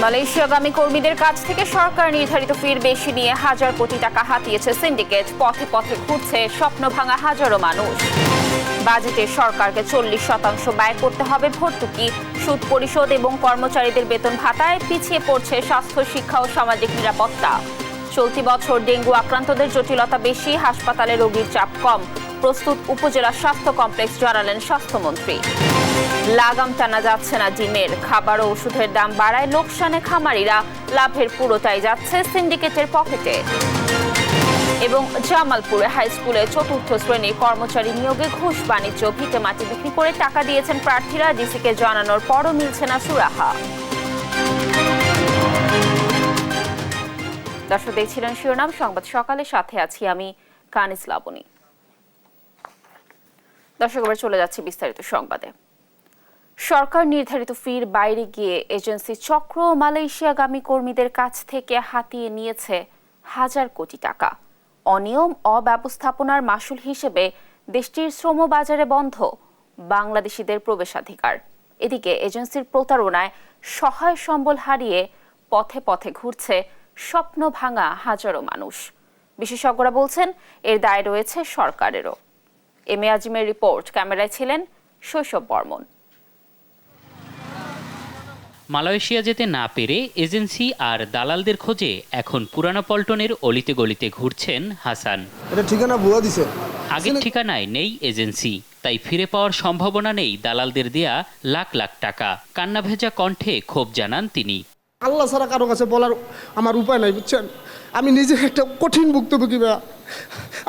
মালয়েশিয়াগামী কর্মীদের কাছ থেকে সরকার নির্ধারিত ফির বেশি নিয়ে হাজার কোটি টাকা হাতিয়েছে সিন্ডিকেট। পথে পথে ঘুরছে স্বপ্ন ভাঙা হাজারো মানুষ। বাজেটে সরকারকে 40% ব্যয় করতে হবে ভর্তুকি, সুদ পরিশোধ এবং কর্মচারীদের বেতন ভাতায় পিছিয়ে পড়ছে স্বাস্থ্য, শিক্ষা ও সামাজিক নিরাপত্তা। চলতি বছর ডেঙ্গু আক্রান্তদের জটিলতা বেশি, হাসপাতালে রোগীর চাপ কম। প্রস্তুত উপজেলা স্বাস্থ্য কমপ্লেক্স, জানালেন স্বাস্থ্যমন্ত্রী। লাগাম টানা যাচ্ছে না ডিমের, খাবার ও ওষুধের দাম বাড়ায় লোকসানে খামারিরা, লাভের পুরোটাই যাচ্ছে সিন্ডিকেটের পকেটে। এবং জামালপুরে হাই স্কুলে 4র্থ শ্রেণীর কর্মচারী নিয়োগে ঘুষ বাণিজ্য, ভিটে মাটি বিক্রি করে টাকা দিয়েছেন প্রার্থীরা, ডিসিকে জানানোর পরও মিলছে না সুরাহা। দর্শক দেখছিলেন শিরোনাম সংবাদ সকালের সাথে আছি আমি কানিস লাবনী। দর্শক এবার চলে যাচ্ছি বিস্তারিত সংবাদে। সরকার নির্ধারিত ফির বাইরে গিয়ে এজেন্সি চক্র মালয়েশিয়াগামী কর্মীদের কাছ থেকে হাতিয়ে নিয়েছে হাজার কোটি টাকা। অনিয়ম, অব্যবস্থাপনার মাসুল হিসেবে দেশটির শ্রম বাজারে বন্ধ বাংলাদেশিদের প্রবেশাধিকার। এদিকে এজেন্সির প্রতারণায় সহায় সম্বল হারিয়ে পথে পথে ঘুরছে স্বপ্ন ভাঙা হাজারো মানুষ। বিশেষজ্ঞরা বলছেন এর দায় রয়েছে সরকারেরও। এম এ আজিমের রিপোর্ট, ক্যামেরায় ছিলেন শৈশব বর্মন। মালয়েশিয়া যেতে না পেরে এজেন্সি আর দালালদের খোঁজে এখন পুরানা পল্টনের অলিতে গলিতে ঘুরছেন হাসান। এটা ঠিকানা ভুয়া দিছে, আগের ঠিকানায় নেই এজেন্সি, তাই ফিরে পাওয়ার সম্ভাবনা নেই দালালদের দেয়া লাখ লাখ টাকা। কান্না ভেজা কণ্ঠে ক্ষোভ জানান তিনি। আল্লাহ ছাড়া কারো কাছে বলার আমার উপায় নাই, বুঝছেন। আমি নিজে একটা কঠিন ভুক্তভোগী,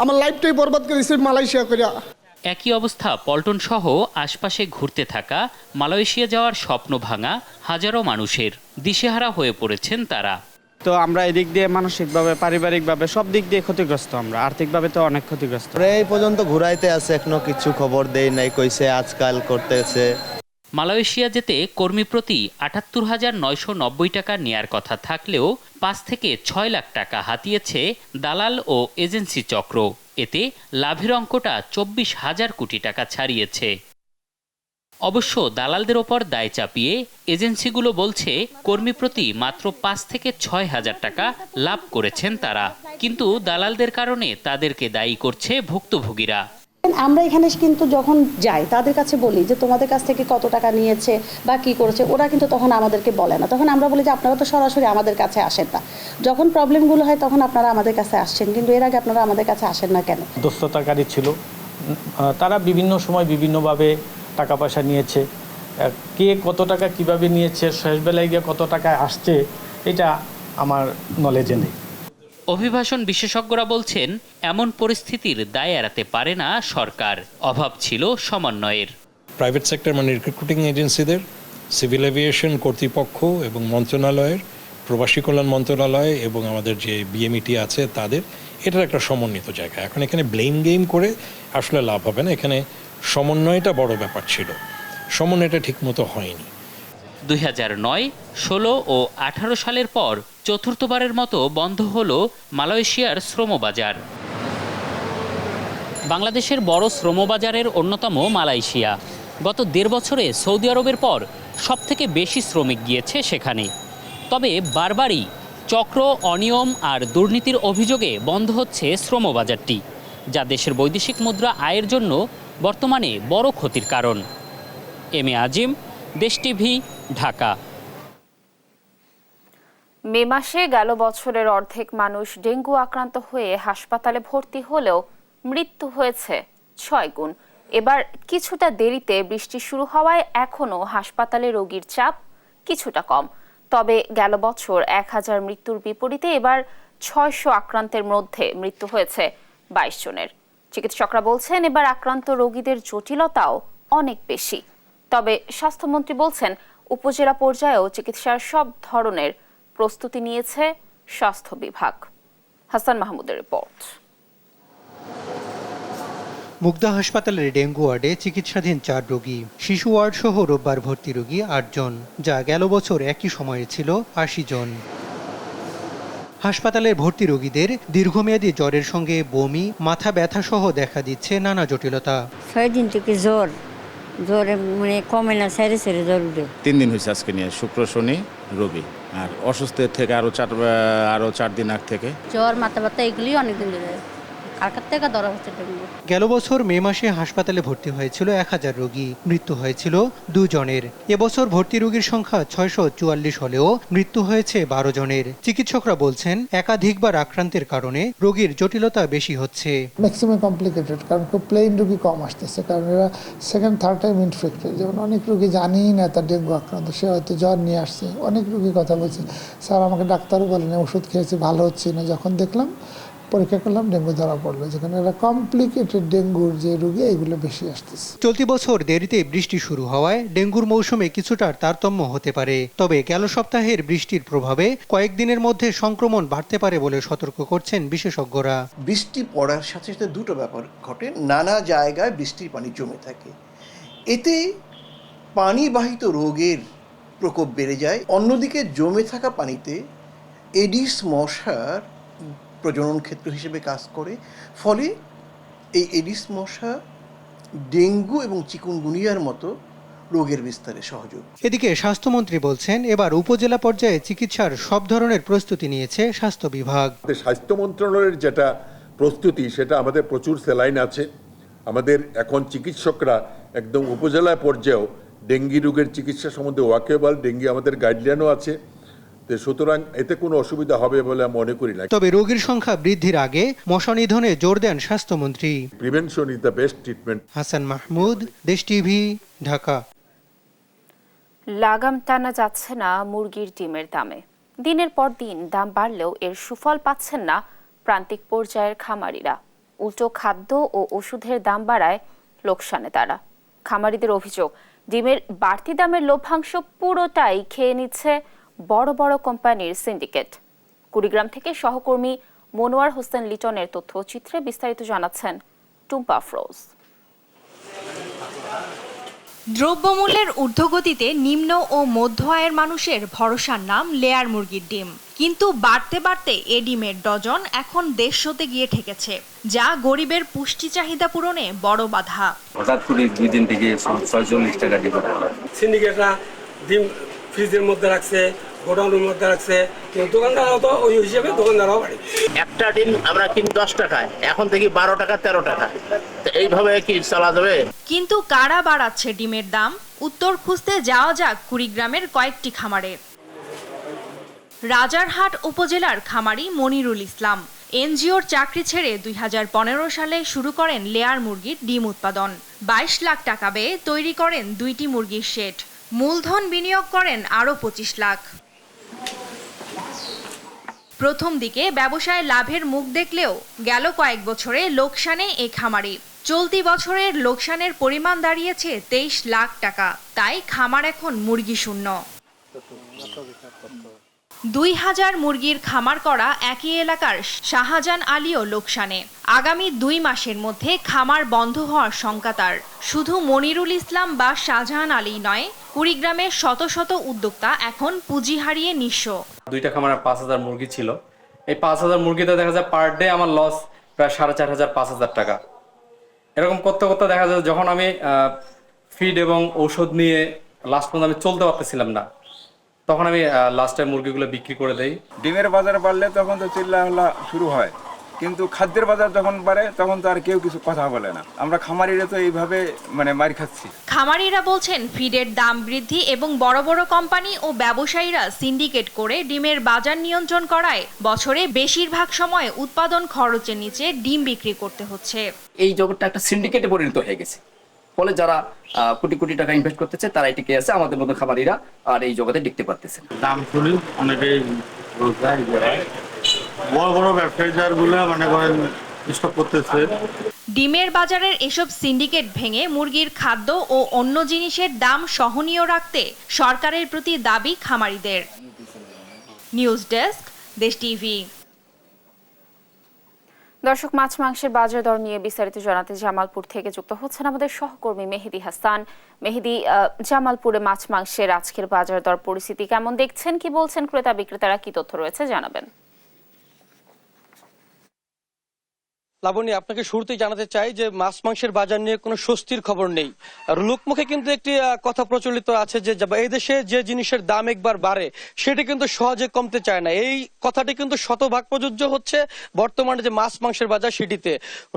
আমার লাইফটাই বরবাদ করেছি মালয়েশিয়া করিয়া। একই অবস্থা পল্টন সহ আশপাশে ঘুরতে থাকা মালয়েশিয়া যাওয়ার স্বপ্ন ভাঙা হাজারো মানুষের। দিশেহারা হয়ে পড়েছেন তারা। তো আমরা এদিক দিয়ে মানসিকভাবে, পারিবারিকভাবে সব দিক দিয়ে ক্ষতিগ্রস্ত, আমরা আর্থিকভাবে তো অনেক ক্ষতিগ্রস্ত। এই পর্যন্ত ঘুরাইতে আছে, এখনো কিছু খবর দেই নাই, কইছে আজকাল করতেছে। মালয়েশিয়া যেতে কর্মী প্রতি ৭৮,৯৯০ টাকা নেয়ার কথা থাকলেও ৫ থেকে ৬ লাখ টাকা হাতিয়েছে দালাল ও এজেন্সি চক্র। এতে লাভের অঙ্কটা ২৪,০০০ কোটি টাকা ছাড়িয়েছে। অবশ্য দালালদের ওপর দায় চাপিয়ে এজেন্সিগুলো বলছে কর্মী প্রতি মাত্র ৫ থেকে ৬,০০০ টাকা লাভ করেছেন তারা। কিন্তু দালালদের কারণে তাদেরকে দায়ী করছে ভুক্তভোগীরা। আমরা এখানে কিন্তু যখন যাই তাদের কাছে বলি যে তোমাদের কাছ থেকে কত টাকা নিয়েছে বা কি করেছে, ওরা কিন্তু তখন আমাদেরকে বলে না। তখন আমরা বলি যে আপনারা তো সরাসরি আমাদের কাছে আসেন না, যখন প্রবলেমগুলো হয় তখন আপনারা আমাদের কাছে আসছেন, কিন্তু এর আগে আপনারা আমাদের কাছে আসেন না কেন? দস্ততাকারী ছিল, তারা বিভিন্ন সময় বিভিন্নভাবে টাকা পয়সা নিয়েছে। কে কত টাকা কিভাবে নিয়েছে, শেষ বেলায় গিয়ে কত টাকা আসছে, এটা আমার নলেজে নেই। অভিবাসন বিশেষজ্ঞরা বলছেন এমন পরিস্থিতির দায় এড়াতে পারে না সরকার। অভাব ছিল সমন্বয়ের। প্রাইভেট সেক্টর মানে রিক্রুটিং এজেন্সিদের, সিভিল এভিয়েশন কর্তৃপক্ষ এবং মন্ত্রণালয়ের, প্রবাসী কল্যাণ মন্ত্রণালয় এবং আমাদের যে বিএমইটি আছে তাদের, এটার একটা সমন্বিত জায়গা। এখন এখানে ব্লেম গেম করে আসলে লাভ হবে না। এখানে সমন্বয়টা বড় ব্যাপার ছিল, সমন্বয়টা ঠিকমতো হয়নি। ২০০৯, ১৬ ও ১৮ সালের পর চতুর্থবারের মতো বন্ধ হলো মালয়েশিয়ার শ্রমবাজার। বাংলাদেশের বড় শ্রমবাজারের অন্যতম মালয়েশিয়া। গত ১.৫ বছরে সৌদি আরবের পর সবথেকে বেশি শ্রমিক গিয়েছে সেখানে। তবে বারবারই চক্র, অনিয়ম আর দুর্নীতির অভিযোগে বন্ধ হচ্ছে শ্রমবাজারটি, যা দেশের বৈদেশিক মুদ্রা আয়ের জন্য বর্তমানে বড় ক্ষতির কারণ। এম এ আজিম, দেশ টিভি, ঢাকা। মে মাসে গেল বছরের অর্ধেক মানুষ ডেঙ্গু আক্রান্ত হয়ে হাসপাতালে ভর্তি হলেও মৃত্যু হয়েছে ৬ গুণ। এবার কিছুটা দেরিতে বৃষ্টি শুরু হওয়ায় এখনও হাসপাতালে রোগীর চাপ কিছুটা কম। তবে গেল বছর ১,০০০ মৃত্যুর বিপরীতে এবার ৬০০ আক্রান্তের মধ্যে মৃত্যু হয়েছে ২২ জনের। চিকিৎসকরা বলছেন এবার আক্রান্ত রোগীদের জটিলতাও অনেক বেশি। তবে স্বাস্থ্যমন্ত্রী বলছেন উপজেলা পর্যায়েও চিকিৎসার সব ধরনের প্রস্তুতি নিয়েছে স্বাস্থ্য বিভাগ। হাসান মাহমুদের রিপোর্ট। মুগদা হাসপাতালের ডেঙ্গু ওয়ার্ডে চিকিৎসাধীন ৪ রোগী, শিশু ওয়ার্ড সহ রোববার ভর্তি রোগী ৮ জন, যা গেল বছর একই সময়ে ছিল ৮০ জন। হাসপাতালের ভর্তি রোগীদের দীর্ঘমেয়াদী জ্বরের সঙ্গে বমি, মাথা ব্যথা সহ দেখা দিচ্ছে নানা জটিলতা। ৬ দিন থেকে জ্বরে মানে কমে না, সেরে জ্বর উঠে। ৩ দিন হয়েছে আজকে নিয়ে, শুক্র শনি রবি। আর অসুস্থের থেকে আরও 4 দিন আগ থেকে জ্বর মাথা ব্যথা এগুলি অনেকদিন ধরে কালকার থেকে ধরা হচ্ছে ডেঙ্গু। গেল বছর মে মাসে হাসপাতালে ভর্তি হয়েছিল 1000 রোগী, মৃত্যু হয়েছিল 2 জনের। এবছর ভর্তি রোগীর সংখ্যা 644 হলেও মৃত্যু হয়েছে 12 জনের। চিকিৎসকরা বলছেন একাধিকবার আক্রান্তের কারণে রোগীর জটিলতা বেশি হচ্ছে। ম্যাক্সিমাম কমপ্লিকেটেড, কারণ খুব প্লেন রোগী কম আসতেছে, কারণ এরা সেকেন্ড থার্ড টাইম ইনফেক্টেড। যেমন অনেক রোগী জানিই না তার ডেঙ্গু আক্রান্ত, সে হয়তো জ্বর নিয়ে আসছে। অনেক রোগী কথা বলছে, স্যার আমাকে ডাক্তারও বলেন ওষুধ খেয়েছি ভালো হচ্ছে না, যখন দেখলাম পরীক্ষা করলাম ডেঙ্গু ধরা পড়লো। যেখানে এরা কমপ্লিকেটেড ডেঙ্গুর যে রোগী এগুলো বেশি আসতেছে। চলতি বছর দেরিতে বৃষ্টি শুরু হওয়ায় ডেঙ্গুর মৌসুমে কিছুটা তারতম্য হতে পারে। তবে গেল সপ্তাহের বৃষ্টির প্রভাবে কয়েকদিনের মধ্যে সংক্রমণ বাড়তে পারে বলে সতর্ক করছেন বিশেষজ্ঞরা। বৃষ্টি পড়ার সাথে সাথে দুটো ব্যাপার ঘটে, নানা জায়গায় বৃষ্টির পানি জমে থাকে, এতে পানিবাহিত রোগের প্রকোপ বেড়ে যায়। অন্যদিকে জমে থাকা পানিতে এডিস মশার প্রজনন ক্ষেত্র হিসেবে কাজ করে, ফলে এই এডিস মশা ডেঙ্গু এবং চিকুনগুনিয়ার মতো রোগের বিস্তারে সহযোগ। এদিকে স্বাস্থ্যমন্ত্রী বলছেন এবার উপজেলা পর্যায়ে চিকিৎসার সব ধরনের প্রস্তুতি নিয়েছে স্বাস্থ্য বিভাগ। স্বাস্থ্য মন্ত্রণালয়ের যেটা প্রস্তুতি, সেটা আমাদের প্রচুর স্যালাইন আছে। আমাদের এখন চিকিৎসকরা একদম উপজেলা পর্যায়েও ডেঙ্গি রোগের চিকিৎসা সম্বন্ধে ওয়াকেবল, ডেঙ্গি আমাদের গাইডলাইনও আছে, সুতরাং এতে কোনো অসুবিধা হবে বলে আমি মনে করি না। তবে রোগীর সংখ্যা বৃদ্ধির আগে মশা নিধনে জোর দেন স্বাস্থ্যমন্ত্রী। Prevention is the best treatment. Hasan Mahmud, দেশ টিভি, ঢাকা। লাগাম টানা যাচ্ছে না মুরগির ডিমের দামে। দিনের পর দিন দাম বাড়লেও এর সুফল পাচ্ছেন না প্রান্তিক পর্যায়ের খামারিরা। উল্টো খাদ্য ও ওষুধের দাম বাড়ায় লোকসানে তারা। খামারিদের অভিযোগ, ডিমের বাড়তি দামের লভ্যাংশ পুরোটাই খেয়ে নিচ্ছে বড় বড় কোম্পানির সিন্ডিকেট। কুড়িগ্রাম থেকে সহকর্মী মনোয়ার হোসেন লিটনের তথ্যচিত্রে বিস্তারিত জানাচ্ছেন টুম্পা আফরোজ। দ্রব্যমূল্যের ঊর্ধ্বগতিতে নিম্ন ও মধ্য আয়ের মানুষের ভরসার নাম লেয়ার মুরগির ডিম, কিন্তু বাড়তে বাড়তে এ ডিমের ডজন এখন 150-তে গিয়ে ঠেকেছে, যা গরিবের পুষ্টি চাহিদা পূরণে বড় বাধা। হঠাৎ করে 2 দিন থেকে 46 টাকা ডিম। সিন্ডিকেটরা ডিম ফ্রিজের মধ্যে রাখছে, গোডাউনের মধ্যে রাখছে, কিন্তু দোকানদারও তো ওই হিসেবে দোকানদারও বাড়ি। একটা ডিম আমরা কিনি 10 টাকায়, এখন থেকে 12 টাকা 13 টাকা, এইভাবে কি চলা যাবে? কিন্তু কারা বাড়াচ্ছে ডিমের দাম? উত্তর খুঁজতে যাওয়া যাক কুড়িগ্রামের কয়েকটি খামারে। রাজারহাট উপজেলার খামারি মনিরুল ইসলাম এনজিওর চাকরি ছেড়ে 2015 সালে শুরু করেন লেয়ার মুরগির ডিম উৎপাদন। 22 লাখ টাকা ব্যয়ে তৈরি করেন 2টি মুরগির শেড। মূলধন বিনিয়োগ করেন আরও 25 লাখ। প্রথম দিকে ব্যবসায় লাভের মুখ দেখলেও গেল কয়েক বছরে লোকসানে এ খামারি। চলতি বছরের লোকসানের পরিমাণ দাঁড়িয়েছে 23 লাখ টাকা। তাই খামার এখন মুরগি শূন্য। 2000 মুরগির খামার করা একই এলাকার শাহজাহান আলীও লোকসানে। আগামী 2 মাসের মধ্যে খামার বন্ধ হওয়ার শঙ্কা তার। শুধু মনিরুল ইসলাম বা শাহজাহান আলী নয়, কুড়িগ্রামের শত শত উদ্যোক্তা এখন পুঁজি হারিয়ে নিঃস্ব। 2টা খামারে 5000 মুরগি ছিল। এই 5000 মুরগিতে দেখা যায় পার ডে আমার লস প্রায় 4500-5000 টাকা। এরকম করতে করতে দেখা যায় যখন আমি ফিড এবং ঔষধ নিয়ে লাস্ট পর্যন্ত আমি চলতে পারতেছিলাম না, তখন আমি লাস্টে মুরগিগুলো বিক্রি করে দেই। ডিমের বাজার বাড়লে তখন তো চিল্লাহল্লা শুরু হয়, কিন্তু খাদ্যের বাজার যখন বাড়ে তখন তো আর কেউ কিছু কথা বলে না। আমরা খামারিরা তো এইভাবে মার খাচ্ছি। খামারিরা বলছেন ফিডের দাম বৃদ্ধি এবং বড় বড় কোম্পানি ও ব্যবসায়ীরা সিন্ডিকেট করে ডিমের বাজার নিয়ন্ত্রণ করায় বছরে বেশিরভাগ সময় উৎপাদন খরচের নিচে ডিম বিক্রি করতে হচ্ছে। এই জগৎটা একটা সিন্ডিকেটে পরিণত হয়ে গেছে, ফলে যারা কোটি কোটি টাকা ইনভেস্ট করতেছে তারাই টিকে আছে, আমাদের মতো খামারিরা আর এই জগতে টিকতে পারতেছে। দাম শুনি অনেকেই বড় বড় ব্যবসায়ীগুলো করেন স্টক করতেছে। ডিমের বাজারের এসব সিন্ডিকেট ভেঙে মুরগির খাদ্য ও অন্য জিনিসের দাম সহনীয় রাখতে সরকারের প্রতি দাবি খামারিদের। নিউজ ডেস্ক, দেশ টিভি। দর্শক, মাছ মাংসের বাজার দর নিয়ে বিস্তারিত জানাতে জামালপুর থেকে যুক্ত হচ্ছেন আমাদের সহকর্মী মেহেদি হাসান। মেহেদি, জামালপুরে মাছ মাংসের আজকের বাজার দর পরিস্থিতি কেমন দেখছেন, কি বলছেন ক্রেতা বিক্রেতারা, কি তথ্য রয়েছে জানাবেন। লাবণী, আপনাকে শুরুতেই জানাতে চাই যে মাছ মাংসের বাজার নিয়ে কোনো স্বস্তির খবর নেই। আর লোকমুখে কিন্তু একটি কথা প্রচলিত আছে যে এই দেশে যে জিনিসের দাম একবার বাড়ে সেটি কিন্তু সহজে কমতে চায় না। এই কথাটি কিন্তু শতভাগ প্রযোজ্য হচ্ছে বর্তমানে যে মাছ মাংসের বাজার সেটিতে।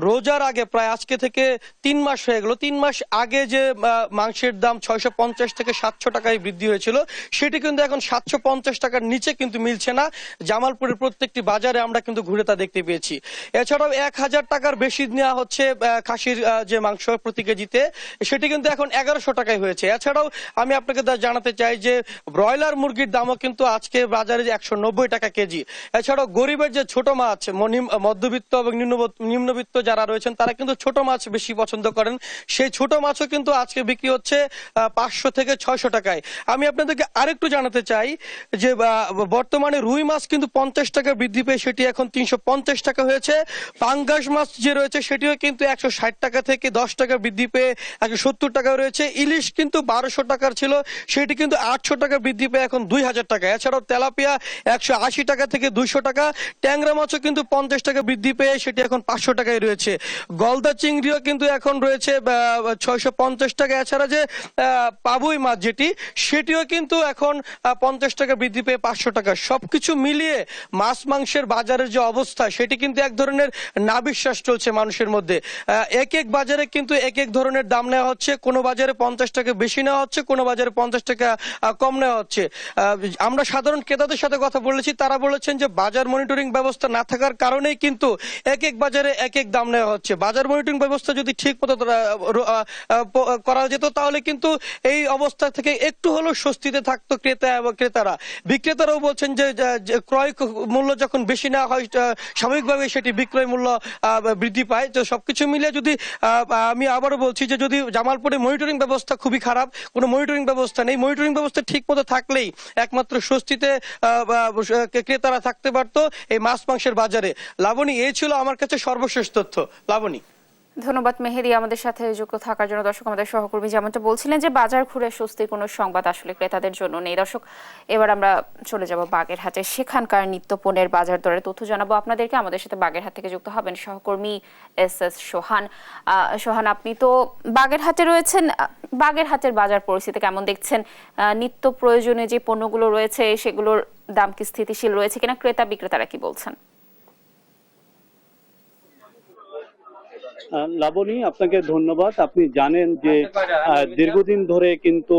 রোজার আগে প্রায় আজকে থেকে 3 মাস হয়ে গেল, 3 মাস আগে যে মাংসের দাম 650 থেকে 700 টাকায় বৃদ্ধি হয়েছিল সেটি কিন্তু এখন 750 টাকার নিচে কিন্তু মিলছে না। জামালপুরের প্রত্যেকটি বাজারে আমরা কিন্তু ঘুরে তা দেখতে পেয়েছি। এছাড়াও 1000 টাকার বেশি নেওয়া হচ্ছে খাসির যে মাংস প্রতি কেজিতে, সেটি কিন্তু এখন 1100 টাকায় হয়েছে। এছাড়াও আমি আপনাকে জানাতে চাই যে ব্রয়লার মুরগির দামও কিন্তু আজকে বাজারে 190 টাকা কেজি। এছাড়াও গরিবের যে ছোট মাছ, মধ্যবিত্ত এবং নিম্নবিত্ত যারা রয়েছেন তারা কিন্তু ছোট মাছ বেশি পছন্দ করেন, সেই ছোট মাছও কিন্তু আজকে বিক্রি হচ্ছে 500 থেকে 600 টাকায়। আমি আপনাদেরকে আরেকটু জানাতে চাই যে বর্তমানে রুই মাছ কিন্তু 50 টাকা বৃদ্ধি পেয়ে সেটি এখন 350 টাকা হয়েছে। পাঙ্গাস মাছ যে রয়েছে সেটিও কিন্তু 160 টাকা থেকে 10 টাকা বৃদ্ধি পেয়ে 170 টাকা রয়েছে। ইলিশ কিন্তু 1200 টাকার ছিল, সেটি কিন্তু 800 টাকা বৃদ্ধি পেয়ে এখন 2000 টাকা। এছাড়াও তেলাপিয়া 180 টাকা থেকে 200 টাকা। ট্যাংরা মাছও কিন্তু 50 টাকা বৃদ্ধি পেয়ে সেটি এখন 500 টাকায় রয়েছে। গলদা চিংড়িও কিন্তু এখন রয়েছে 650 টাকা। এছাড়া যে পাবুই মাছ যেটি সেটিও কিন্তু এখন 50 টাকা বৃদ্ধি পেয়ে 500 টাকা। সবকিছু মিলিয়ে মাছ মাংসের বাজারের যে অবস্থা সেটি কিন্তু এক ধরনের নাবিশ্বাস চলছে মানুষের মধ্যে। এক এক বাজারে কিন্তু এক এক ধরনের দাম নেওয়া হচ্ছে, কোনো বাজারে 50 টাকা বেশি নেওয়া হচ্ছে, কোনো বাজারে 50 টাকা কম নেওয়া হচ্ছে। আমরা সাধারণ ক্রেতাদের সাথে কথা বলেছি, তারা বলেছেন যে বাজার মনিটরিং ব্যবস্থা না থাকার কারণেই কিন্তু এক এক বাজারে এক এক দাম নেওয়া হচ্ছে। বাজার মনিটরিং ব্যবস্থা যদি ঠিক মতো করা যেত তাহলে কিন্তু এই অবস্থা থেকে একটু হলেও স্বস্তিতে থাকতো ক্রেতা এবং ক্রেতারা। বিক্রেতারাও বলছেন যে ক্রয় মূল্য যখন বেশি নেওয়া হয় স্বাভাবিকভাবে সেটি বিক্রয় মূল্য বৃদ্ধি পায়। তো সবকিছু মিলে যদি আমি আবারও বলছি যে যদি জামালপুরে মনিটরিং ব্যবস্থা খুবই খারাপ, কোনো মনিটরিং ব্যবস্থা নেই, মনিটরিং ব্যবস্থা ঠিক মতো থাকলেই একমাত্র স্বস্তিতে ক্রেতারা থাকতে পারতো এই মাছ মাংসের বাজারে। লাবণী, এই ছিল আমার কাছে সর্বশেষ তথ্য। লাবণী, ধন্যবাদ মেহেদি আমাদের সাথে যুক্ত থাকার জন্য। দর্শক, আমাদের সহকর্মী যেমনটা বলছিলেন যে বাজার ঘুরে স্বস্তির কোনো সংবাদ আসলে ক্রেতাদের জন্য নেই। দর্শক, এবার আমরা চলে যাব বাগেরহাটে, সেখানকার নিত্যপণ্যের বাজার দরের তথ্য জানাবো আপনাদেরকে। আমাদের সাথে বাগেরহাট থেকে যুক্ত হবেন সহকর্মী SS সোহান। সোহান, আপনি তো বাগেরহাটে রয়েছেন, বাগেরহাটের বাজার পরিস্থিতি কেমন দেখছেন? নিত্য প্রয়োজনীয় যে পণ্যগুলো রয়েছে সেগুলোর দাম কি স্থিতিশীল রয়েছে কিনা, ক্রেতা বিক্রেতারা কি বলছেন? লাবণী, আপনাকে ধন্যবাদ। আপনি জানেন যে দীর্ঘদিন ধরে কিন্তু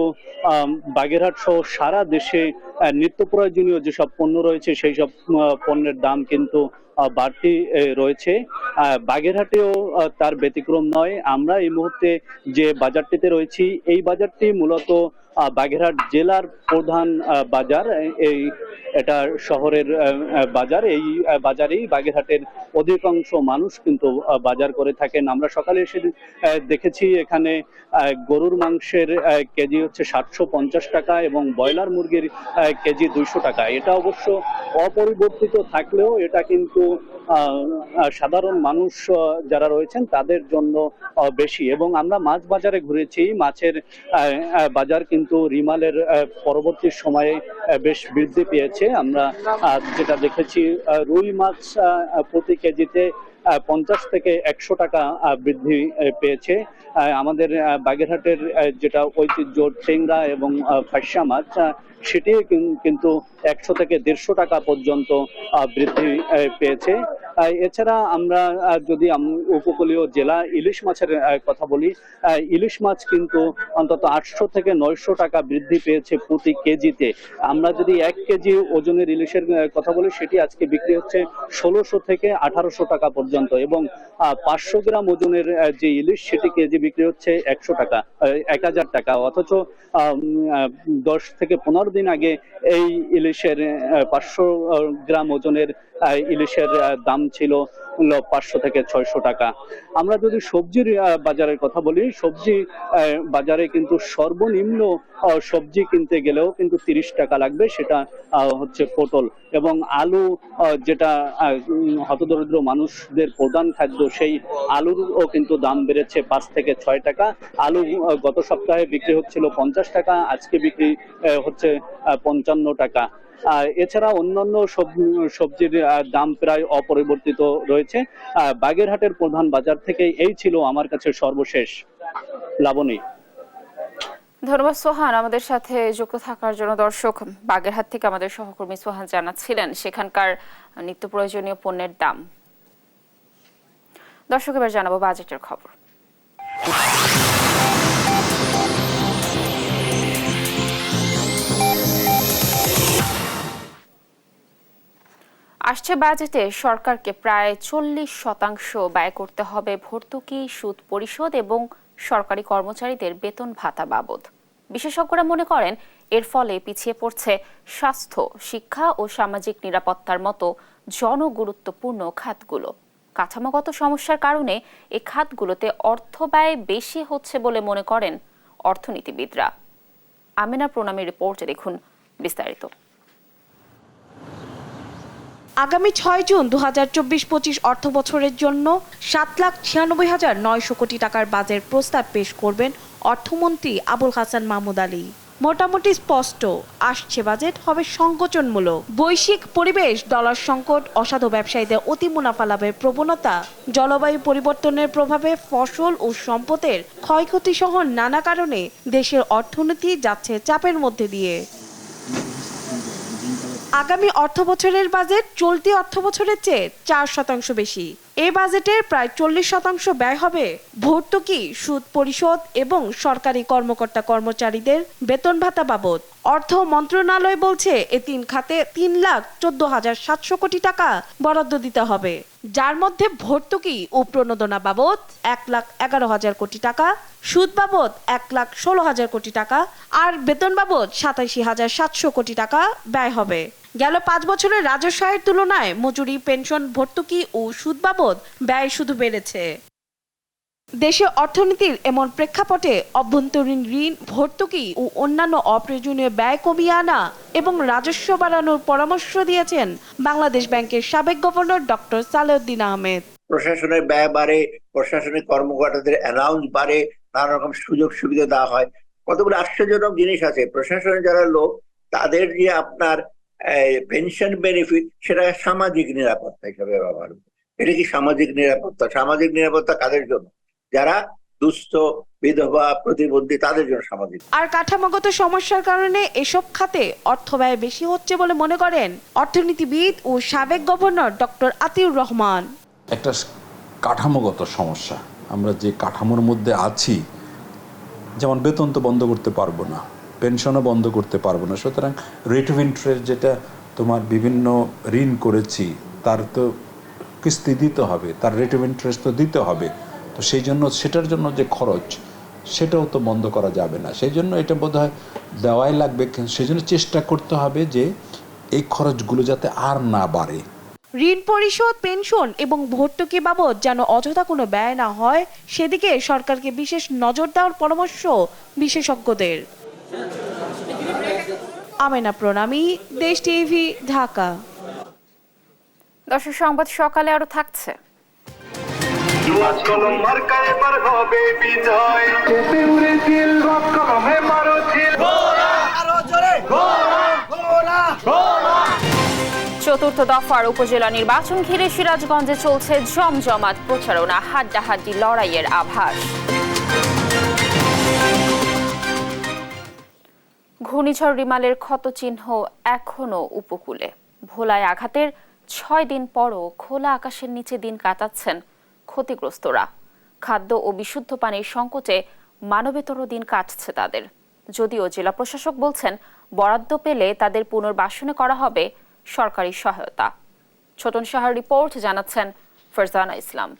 বাগেরহাট সহ সারা দেশে নিত্য প্রয়োজনীয় যেসব পণ্য রয়েছে সেই সব পণ্যের দাম কিন্তু বাড়তি রয়েছে। বাগেরহাটেও তার ব্যতিক্রম নয়। আমরা এই মুহূর্তে যে বাজারটিতে রয়েছি এই বাজারটি মূলত বাগেরহাট জেলার প্রধান বাজার। এটা শহরের বাজার। এই বাজারেই বাগেরহাটের অধিকাংশ মানুষ কিন্তু বাজার করে থাকেন। আমরা সকালে এসে দেখেছি এখানে গরুর মাংসের কেজি হচ্ছে 750 টাকা এবং ব্রয়লার মুরগির কেজি 200 টাকা। এটা অবশ্য অপরিবর্তিত থাকলেও এটা কিন্তু সাধারণ মানুষ যারা রয়েছেন তাদের জন্য বেশি। এবং আমরা মাছ বাজারে ঘুরেছি, মাছের বাজার কিন্তু রিমালের পরবর্তী সময়ে বেশ বৃদ্ধি পেয়েছে। আমরা যেটা দেখেছি রুই মাছ প্রতি কেজিতে 50 থেকে 100 টাকা বৃদ্ধি পেয়েছে। আমাদের বাগেরহাটের যেটা ঐতিহ্য টেংরা এবং ফাঁসা মাছ সেটি কিন্তু 100 থেকে 150 টাকা পর্যন্ত বৃদ্ধি পেয়েছে। এছাড়া আমরা যদি উপকূলীয় জেলা ইলিশ মাছের কথা বলি, ইলিশ মাছ কিন্তু অন্তত 800 থেকে 900 টাকা বৃদ্ধি পেয়েছে প্রতি কেজিতে। আমরা যদি 1 কেজি ওজনের ইলিশের কথা বলি সেটি আজকে বিক্রি হচ্ছে 1600 থেকে 1800 টাকা পর্যন্ত এবং 500 গ্রাম ওজনের যে ইলিশ সেটি কেজি বিক্রি হচ্ছে 100 টাকা 1000 টাকা। অথচ 10 থেকে 15 দিন আগে এই ইলিশের 500 গ্রাম ওজনের ইলিশের দাম ছিল 500 থেকে 600 টাকা। আমরা যদি সবজির বাজারের কথা বলি, সবজি বাজারে কিন্তু সর্বনিম্ন সবজি কিনতে গেলেও কিন্তু 30 টাকা লাগবে, সেটা হচ্ছে পটল। এবং আলু, যেটা হতদরিদ্র মানুষদের প্রধান খাদ্য, সেই আলুরও কিন্তু দাম বেড়েছে 5 থেকে 6 টাকা। আলু গত সপ্তাহে বিক্রি হচ্ছিল 50 টাকা, আজকে বিক্রি হচ্ছে 55 টাকা। এছাড়া অন্যান্য সবজির দাম প্রায় অপরিবর্তিত রয়েছে। বাগেরহাটের প্রধান বাজার থেকে এই ছিল আমার কাছে সর্বশেষ। লাবণী। ধন্যবাদ সোহান আমাদের সাথে যুক্ত থাকার জন্য। দর্শক, বাগেরহাট থেকে আমাদের সহকর্মী সোহান জানাচ্ছিলেন সেখানকার নিত্য প্রয়োজনীয় পণ্যের দাম। দর্শক, এবার জানাবো বাজেটের খবর। আসছে বাজেটে সরকারকে প্রায় 40% ব্যয় করতে হবে ভর্তুকি, সুদ পরিশোধ এবং সরকারি কর্মচারীদের বেতন ভাতা বাবদ। বিশেষজ্ঞরা মনে করেন এর ফলে পিছিয়ে পড়ছে স্বাস্থ্য, শিক্ষা ও সামাজিক নিরাপত্তার মতো জনগুরুত্বপূর্ণ খাতগুলো। কাঠামোগত সমস্যার কারণে এই খাতগুলোতে অর্থ ব্যয় বেশি হচ্ছে বলে মনে করেন অর্থনীতিবিদরা। আমিনা প্রণামীর রিপোর্টে দেখুন বিস্তারিত। আগামী 6 জুন 2024-25 অর্থ বছরের জন্য 7,96,900 কোটি টাকার বাজেট প্রস্তাব পেশ করবেন অর্থমন্ত্রী আবুল হাসান মাহমুদ আলী। মোটামুটি স্পষ্ট, আসছে বাজেট হবে সংকোচনমূলক। বৈশ্বিক পরিবেশ, ডলার সংকট, অসাধু ব্যবসায়ীদের অতি মুনাফা লাভের প্রবণতা, জলবায়ু পরিবর্তনের প্রভাবে ফসল ও সম্পদের ক্ষয়ক্ষতি সহ নানা কারণে দেশের অর্থনীতি যাচ্ছে চাপের মধ্যে দিয়ে। আগামী অর্থবছরের বাজেট চলতি অর্থবছরের চেয়ে 4% বেশি। এই বাজেটের প্রায় 40% ব্যয় হবে ভর্তুকি, সুদ পরিশোধ এবং সরকারি কর্মকর্তা কর্মচারীদের বেতন ভাতা বাবদ। অর্থ মন্ত্রণালয় বলছে এ 3 খাতে 3,14,700 কোটি টাকা বরাদ্দ দিতে হবে, যার মধ্যে ভর্তুকি ও প্রণোদনা বাবদ 1,11,000 কোটি টাকা, সুদ বাবদ 1,16,000 কোটি টাকা আর বেতন বাবদ 87,700 কোটি টাকা ব্যয় হবে। গেল 5 বছরের রাজস্ব আয়ের তুলনায় মজুরি, পেনশন, ভর্তুকি ও সুদ বাবদ ব্যয় শুধু বেড়েছে। দেশে অর্থনীতির এমন প্রেক্ষাপটে অভ্যন্তরীণ ঋণ, ভর্তুকি ও অন্যান্য অপ্রয়োজনীয় ব্যয় কমিয়ে আনা এবং রাজস্ব বাড়ানোর পরামর্শ দিয়েছেন বাংলাদেশ ব্যাংকের সাবেক গভর্নর ডক্টর সালেউদ্দিন আহমেদ। প্রশাসনের ব্যয় বাড়ে, প্রশাসনিক কর্মকর্তাদের অ্যালাউন্স বাড়ে, নানা রকম সুযোগ সুবিধা দেওয়া হয়। কতগুলো আশ্চর্যজনক জিনিস আছে। প্রশাসনের যারা লোক, তাদের যে আপনার পেনশন বেনিফিট, সেটা সামাজিক নিরাপত্তা হিসাবে ব্যবহার করে। এটা কি সামাজিক নিরাপত্তা? সামাজিক নিরাপত্তা কাদের জন্য? যারা দুস্থ, বিধবা, প্রতিবন্ধী, তাদের জন্য সামাজিক। আর কাঠামোগত সমস্যার কারণে এসব খাতে অর্থ ব্যয় বেশি হচ্ছে বলে মনে করেন অর্থনীতিবিদ ও সাবেক গভর্নর ডক্টর আতিউর রহমান। একটা কাঠামোগত সমস্যা। আমরা যে কাঠামোর মধ্যে আছি, যেমন বেতন তো বন্ধ করতে পারবো না, পেনশনও বন্ধ করতে পারবো না, সুতরাং রেট অফ ইন্টারেস্ট যেটা তোমার বিভিন্ন ঋণ করেছি তার তো কিস্তি দিতে হবে, তার রেট অফ ইন্টারেস্ট তো দিতে হবে। তো সেই জন্য সেটার জন্য যে খরচ, সেটাও তো বন্ধ করা যাবে না। সেই জন্য এটা বোধহয় দেওয়াই লাগবে। সেই জন্য চেষ্টা করতে হবে যে এই খরচগুলো যাতে আর না বাড়ে। ঋণ পরিশোধ, পেনশন এবং ভর্তুকি বাবদ যেন অযথা কোনো ব্যয় না হয়, সেদিকে সরকারকে বিশেষ নজর দেওয়ার পরামর্শ বিশেষজ্ঞদের। আমিনা প্রণামী, দেশ টিভি, ঢাকা। দর্শক, সংবাদ সকালে আরো থাকছে। চতুর্থ দফার উপজেলা নির্বাচন ঘিরে সিরাজগঞ্জে চলছে জমজমাট প্রচারণা, হাড্ডাহাড্ডি লড়াইয়ের আভাস। ঘূর্ণিঝড় রিমালের ক্ষতচিহ্ন এখনো উপকূলে। ভোলায় আঘাতের 6 দিন পরও খোলা আকাশের নিচে দিন কাটাচ্ছেন ক্ষতিগ্রস্তরা। খাদ্য ও বিশুদ্ধ পানির সংকটে মানবেতর দিন কাটছে তাদের। যদিও জেলা প্রশাসক বলছেন বরাদ্দ পেলে তাদের পুনর্বাসনে করা হবে সরকারি সহায়তা। ছোটন সাহার রিপোর্ট, জানাচ্ছেন ফারজানা ইসলাম।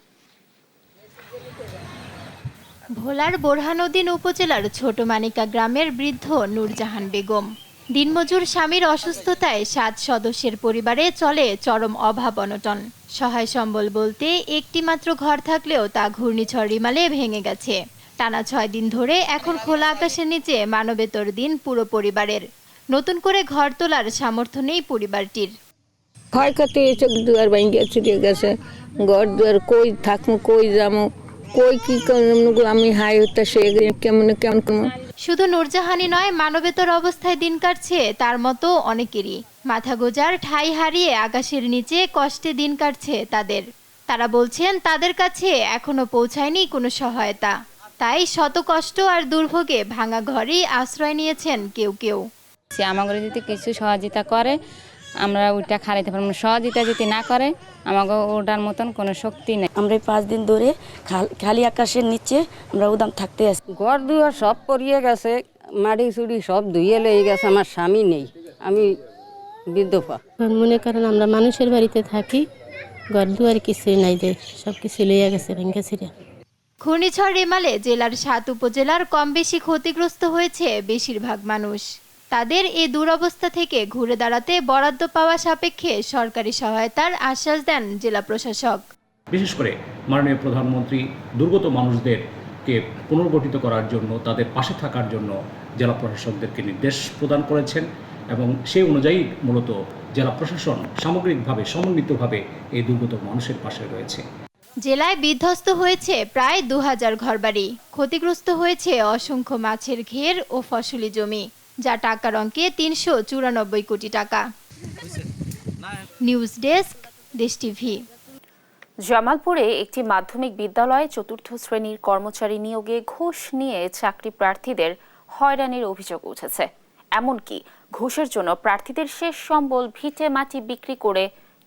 ভোলার বোরহানউদ্দিন উপজেলার ছোট মানিকা গ্রামের বৃদ্ধ নূরজাহান বেগম। দিনমজুর স্বামীর অসুস্থতায় 7 সদস্যের পরিবারে চলে চরম অভাব অনটন। সহায় সম্বল বলতে একটি মাত্র ঘর থাকলেও তা ঘূর্ণিঝড় রিমালে ভেঙে গেছে। টানা 6 দিন ধরে এখন খোলা আকাশের নিচে মানবেতর দিন পুরো পরিবারের। নতুন করে ঘর তোলার সামর্থ্য নেই পরিবারটির। ক্ষয়ক্ষতি হয়েছে, দুয়ার ভেঙে ছুটে গেছে, ঘর দুয়ার কই থাকবো, কই যাবো, কই কি আমি হাই হচ্ছে কেমন কেমন। শুধু নূরজাহানই নয়, মানবেতর অবস্থায় দিন কাটছে তার মতো অনেকেরই। মাথা গোজার ঠাঁই হারিয়ে আকাশের নিচে কষ্টে দিন কাটছে তাদের। তারা বলছেন তাদের কাছে এখনো পৌঁছায়নি কোনো সহায়তা, তাই শত কষ্ট আর দুর্ভোগে ভাঙা ঘরেই আশ্রয় নিয়েছেন কেউ কেউ। আমাদের যদি কিছু সহযোগিতা করে আমরা ওইটা খারাইতে পারবো না, সহযোগিতা যদি না করে আমাকে ওটার মতন কোনো শক্তি নেই। আমরা 5 দিন ধরে খালি আকাশের নিচে আমরা উদাম থাকতে আছি। ঘর দুয়ার সব পরিয়ে গেছে, মাটি চুড়ি সব ধুয়ে লয়ে গেছে। আমার স্বামী নেই, আমি বিধবা। মনে করেন আমরা মানুষের বাড়িতে থাকি, ঘর দুয়ার কিছুই নাই, যে সব কিছু লইয়া গেছে ভেঙে ছিঁড়ে। ঘূর্ণিঝড় রেমালে জেলার 7 উপজেলার কম বেশি ক্ষতিগ্রস্ত হয়েছে বেশিরভাগ মানুষ। তাদের এই দুরবস্থা থেকে ঘুরে দাঁড়াতে বরাদ্দ পাওয়া সাপেক্ষে সরকারি সহায়তার আশ্বাস দেন জেলা প্রশাসক। বিশেষ করে মাননীয় প্রধানমন্ত্রী দুর্গত মানুষদেরকে পুনর্গঠিত করার জন্য, তাদের পাশে থাকার জন্য জেলা প্রশাসকদেরকে নির্দেশ প্রদান করেছেন এবং সেই অনুযায়ী মূলত জেলা প্রশাসন সামগ্রিকভাবে সমন্বিতভাবে এই দুর্গত মানুষের পাশে রয়েছে। জেলায় বিধ্বস্ত হয়েছে প্রায় 2000 ঘরবাড়ি, ক্ষতিগ্রস্ত হয়েছে অসংখ্য মাছের ঘের ও ফসলি জমি, যা টাকার অঙ্কে 394 কোটি টাকা। নিউজ ডেস্ক, দেশ টিভি। জামালপুরে একটি মাধ্যমিক বিদ্যালয়ে 4র্থ শ্রেণীর কর্মচারী নিয়োগে ঘুষ নিয়ে চাকরি প্রার্থীদের হয়রানির অভিযোগ উঠেছে। এমনকি ঘুষের জন্য প্রার্থীদের শেষ সম্বল ভিটে মাটি বিক্রি করে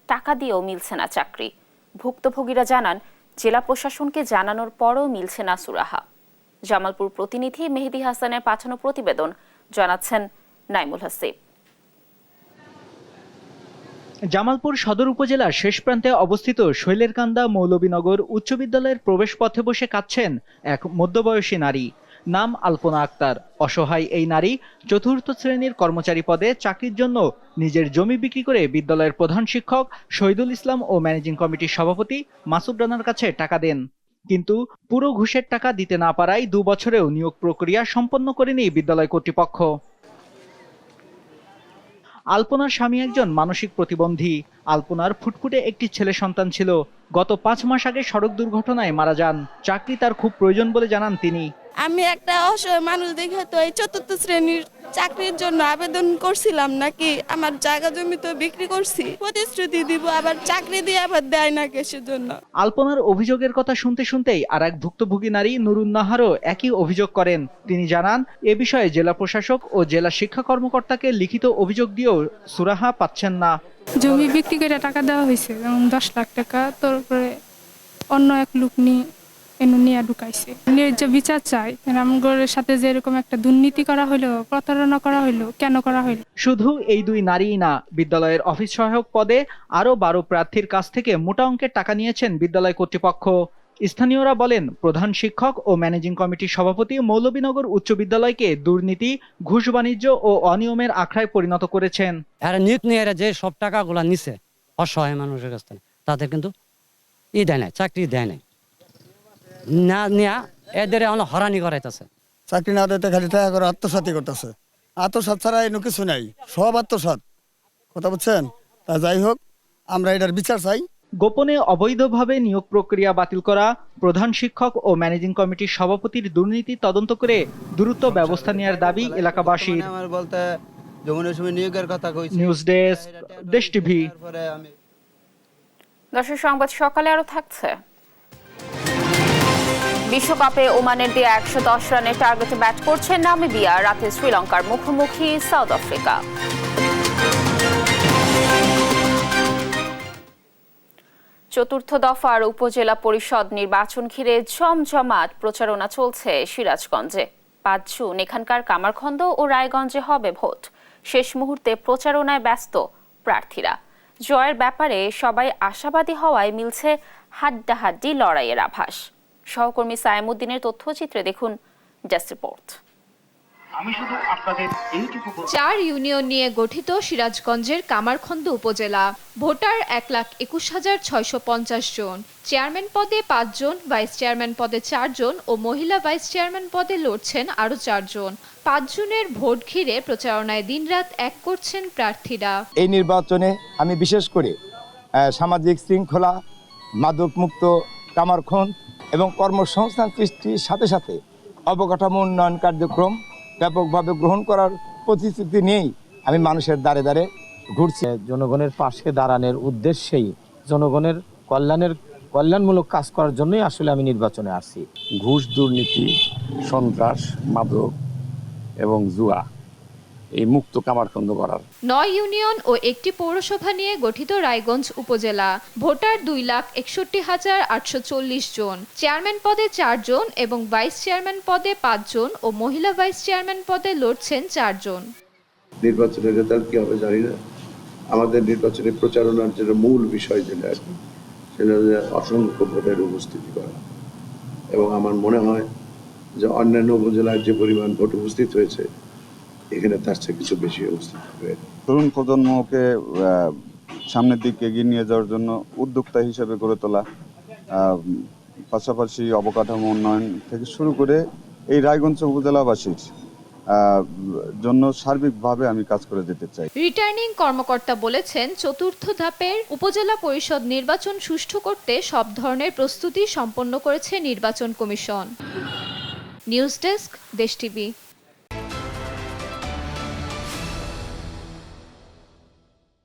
টাকা দিয়েও মিলছে না চাকরি। ভুক্তভোগীরা জানান জেলা প্রশাসনকে জানানোর পরও মিলছে না সুরাহা। জামালপুর প্রতিনিধি মেহেদি হাসানের পাঠানো প্রতিবেদন জানাচ্ছেন নাইমুল হাসিব। জামালপুর সদর উপজেলার শেষ প্রান্তে অবস্থিত শৈলেরকান্দা মৌলভীনগর উচ্চ বিদ্যালয়ের প্রবেশ পথে বসে কাঁদছেন এক মধ্যবয়সী নারী, নাম আলপনা আক্তার। অসহায় এই নারী 4র্থ শ্রেণীর কর্মচারী পদে চাকরির জন্য নিজের জমি বিক্রি করে বিদ্যালয়ের প্রধান শিক্ষক শহীদুল ইসলাম ও ম্যানেজিং কমিটির সভাপতি মাসুদ রানার কাছে টাকা দেন, কিন্তু পুরো ঘুষের টাকা দিতে না পারায় 2 বছরেও নিয়োগ প্রক্রিয়া সম্পন্ন করেনি বিদ্যালয় কর্তৃপক্ষ। আলপনার স্বামী একজন মানসিক প্রতিবন্ধী। আলপনার ফুটফুটে একটি ছেলে সন্তান ছিল। গত 5 মাস আগে সড়ক দুর্ঘটনায় মারা যান। চাকরি তার খুব প্রয়োজন বলে জানান তিনি। আমি একটা অসহায় মানুষ দেখে তো এই 4র্থ শ্রেণীর চাকরির জন্য আবেদন করছিলাম, নাকি আমার জায়গা জমি তো বিক্রি করছি, প্রতিশ্রুতি দিব, আবার চাকরি দিয়ে আবার দেয় না কিসের জন্য। আলপনার অভিযোগের কথা শুনতে শুনতেই আর এক ভুক্তভোগী নারী নুরুন নাহারও একই অভিযোগ করেন। তিনি জানান এ বিষয়ে জেলা প্রশাসক ও জেলা শিক্ষা কর্মকর্তাকে লিখিত অভিযোগ দিয়েও সুরাহা পাচ্ছেন না। জমি বিক্রি করে টাকা দেওয়া হয়েছে, যেমন 10 লাখ টাকা, তারপরে অন্য এক লোক নিয়ে ঢুকাইছে। ন্যায্য বিচার চাই। রামগড়ের সাথে যেরকম একটা দুর্নীতি করা হলো, প্রতারণা করা হলো, কেন করা হলো? শুধু এই 2 নারীই না, বিদ্যালয়ের অফিস সহায়ক পদে আরো 12 প্রার্থীর কাছ থেকে মোটা অঙ্কের টাকা নিয়েছেন বিদ্যালয় কর্তৃপক্ষ। স্থানীয়রা বলেন প্রধান শিক্ষক ও ম্যানেজিং কমিটির সভাপতি মৌলভীনগর উচ্চ বিদ্যালয়কে দুর্নীতি, ঘুষ বাণিজ্য ও অনিয়মের আখড়ায় পরিণত করেছেন। এরা নিয়োগ নিয়ে এরা যে সব টাকাগুলো নিছে অসহায় মানুষের কাছ থেকে, তাদের কিন্তু দেয় নাই, চাকরি দেয় নাই, না নেয়া এদের হরানি করাইতেছে। চাকরি না দিতে খালি টাকা করে আত্মসাৎই করতেছে। আত্মসাৎ ছাড়া এনে কিছু নাই, সব আত্মসাৎ, কথা বুঝছেন? তা যাই হোক, আমরা এটার বিচার চাই। গোপনে অবৈধভাবে নিয়োগ প্রক্রিয়া বাতিল করা, প্রধান শিক্ষক ও ম্যানেজিং কমিটির সভাপতির দুর্নীতি তদন্ত করে দ্রুত ব্যবস্থা নেওয়ার দাবি এলাকাবাসীর। নিউজ ডেস্ক, দেশ টিভি। দর্শক, সংবাদ সকালে আরো থাকছে। বিশ্বকাপে ওমানের দিয়ে 110 রানের টার্গেটে ব্যাট করছে নামিবিয়া। রাতে শ্রীলঙ্কার মুখোমুখি সাউথ আফ্রিকা। চতুর্থ দফার উপজেলা পরিষদ নির্বাচন ঘিরে জমজমাট প্রচারণা চলছে সিরাজগঞ্জে। 5 জুন এখানকার কামারখন্দ ও রায়গঞ্জে হবে ভোট। শেষ মুহূর্তে প্রচারণায় ব্যস্ত প্রার্থীরা। জয়ের ব্যাপারে সবাই আশাবাদী হওয়ায় মিলছে হাড্ডাহাড্ডি লড়াইয়ের আভাস। সহকর্মী সায়েমউদ্দিনের তথ্যচিত্রে দেখুন ডেস্ক রিপোর্ট। 4 ইউনিয়ন নিয়ে গঠিত সিরাজগঞ্জের কামারখন্দ উপজেলা। ভোটার 1,21,650 জন। চেয়ারম্যান পদে 5 জন, ভাইস চেয়ারম্যান পদে 4 জন ও মহিলা ভাইস চেয়ারম্যান পদে লড়ছেন আরো 4 জন। 5 জুনের ভোট ঘিরে প্রচারণায় দিনরাত এক করছেন প্রার্থীরা। এই নির্বাচনে আমি বিশেষ করে সামাজিক শৃঙ্খলা, মাদকমুক্ত কামারখন্দ এবং কর্মসংস্থান সৃষ্টির সাথে সাথে অবকাঠামো উন্নয়ন কার্যক্রম ব্যাপকভাবে গ্রহণ করার প্রতিশ্রুতি নিয়েই আমি মানুষের দ্বারে দ্বারে ঘুরছে। জনগণের পাশে দাঁড়ানোর উদ্দেশ্যেই, জনগণের কল্যাণমূলক কাজ করার জন্যই আসলে আমি নির্বাচনে আসছি। ঘুষ, দুর্নীতি, সন্ত্রাস, মাদক এবং জুয়া এই মুক্ত কামারখন্দ করার 9 ইউনিয়ন ও একটি পৌরসভা নিয়ে গঠিত রায়গঞ্জ উপজেলা। ভোটার 2,61,840 জন। চেয়ারম্যান পদে 4 জন এবং ভাইস চেয়ারম্যান পদে 5 জন ও মহিলা ভাইস চেয়ারম্যান পদে লড়ছেন 4 জন। নির্বাচনের রেজাল্ট কি হবে জানি না। আমাদের নির্বাচনের প্রচারণার যেটা মূল বিষয় যেটা সেটা অসংখ্য ভোটের উপস্থিতি করা, এবং আমার মনে হয় যে অন্যান্য উপজেলায় যে পরিমাণ ভোট উপস্থিত হয়েছে এখানে তার চেয়ে কিছু বেশি উপস্থিত হবে। তরুণ প্রজন্মকে সামনের দিকে এগিয়ে নিয়ে যাওয়ার জন্য উদ্যোক্তা হিসেবে গড়ে তোলা, পাশাপাশি অবকাঠামো উন্নয়ন থেকে শুরু করে এই রায়গঞ্জ উপজেলাবাসীর জন্য সার্বিকভাবে আমি কাজ করে যেতে চাই। রিটার্নিং কর্মকর্তা বলেছেন, চতুর্থ ধাপের উপজেলা পরিষদ নির্বাচন সুষ্ঠু করতে সব ধরনের প্রস্তুতি সম্পন্ন করেছে নির্বাচন কমিশন। নিউজ ডেস্ক, দেশ টিভি।